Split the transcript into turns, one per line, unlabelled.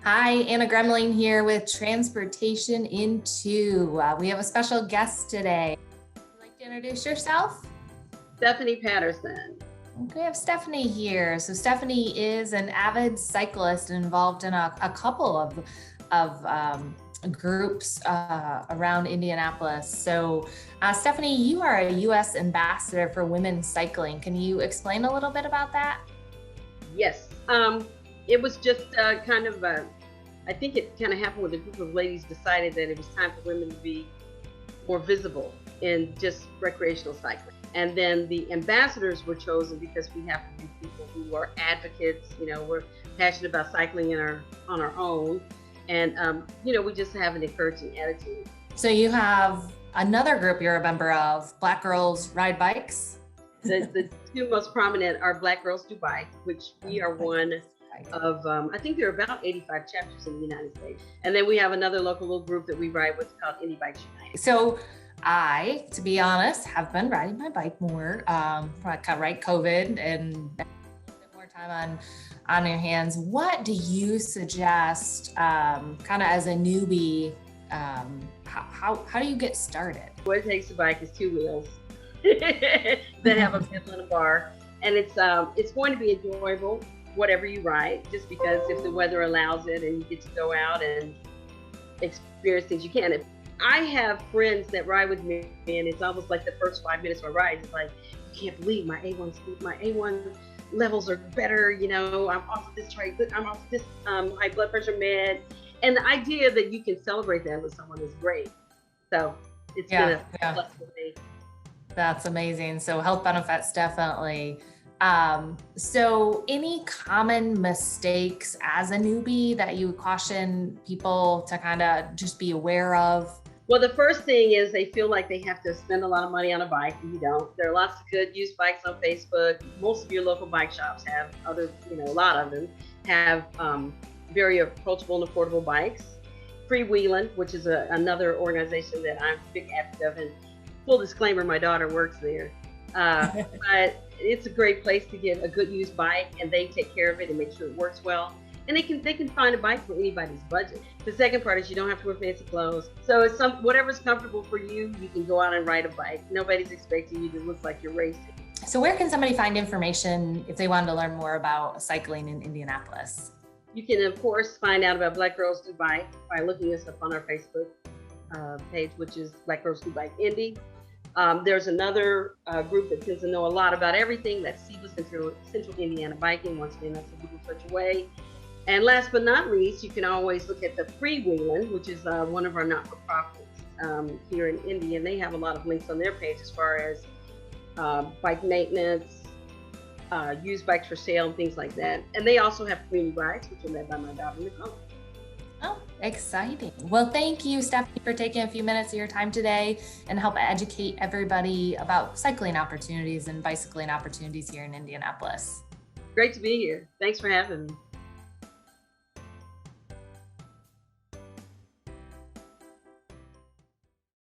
Hi, Anna Gremling here with Transportation Into. We have a special guest today. Would you like to introduce yourself?
Stephanie Patterson.
Okay, we have Stephanie here. So Stephanie is an avid cyclist involved in a couple of groups around Indianapolis. So Stephanie, you are a U.S. ambassador for women's cycling. Can you explain a little bit about that?
Yes. It was just I think it kind of happened with a group of ladies decided that it was time for women to be more visible in just recreational cycling. And then the ambassadors were chosen because we have to be people who are advocates, we're passionate about cycling on our own. And, we just have an encouraging attitude.
So you have another group you're a member of, Black Girls Ride Bikes.
The two most prominent are Black Girls Do Bike, which we are one of, I think there are about 85 chapters in the United States. And then we have another local little group that we ride with called Indie Bikes United.
So I, to be honest, have been riding my bike more, right COVID and a little bit more time on your hands. What do you suggest kind of as a newbie, how do you get started?
What it takes to bike is two wheels that have a pedal and a bar. And it's going to be enjoyable, whatever you ride, just because if the weather allows it and you get to go out and experience things you can. I have friends that ride with me, and it's almost like the first 5 minutes of a ride, it's like, you can't believe my A1 levels are better, I'm off of this I'm off this high blood pressure med. And the idea that you can celebrate that with someone is great. So it's been a plus for me.
That's amazing. So health benefits, definitely. So any common mistakes as a newbie that you caution people to kind of just be aware of?
Well, the first thing is they feel like they have to spend a lot of money on a bike, and you don't. There are lots of good used bikes on Facebook. Most of your local bike shops have a lot of them have very approachable and affordable bikes. Freewheeling, which is another organization that I'm a big advocate of, and full disclaimer, my daughter works there. But it's a great place to get a good used bike, and they take care of it and make sure it works well. And they can find a bike for anybody's budget. The second part is you don't have to wear fancy clothes. So it's whatever's comfortable for you, you can go out and ride a bike. Nobody's expecting you to look like you're racing.
So where can somebody find information if they wanted to learn more about cycling in Indianapolis?
You can, of course, find out about Black Girls Do Bike by looking us up on our Facebook page, which is Black Girls Do Bike Indy. There's another group that tends to know a lot about everything. That's Central Indiana Biking. Once again, that's a Google search away. And last but not least, you can always look at the Freewheeling, which is one of our not-for-profits here in Indy, and they have a lot of links on their page as far as bike maintenance, used bikes for sale, and things like that. And they also have community rides, which are led by my daughter, Nicole.
Oh, exciting. Well, thank you, Stephanie, for taking a few minutes of your time today and help educate everybody about cycling opportunities and bicycling opportunities here in Indianapolis.
Great to be here. Thanks for having me.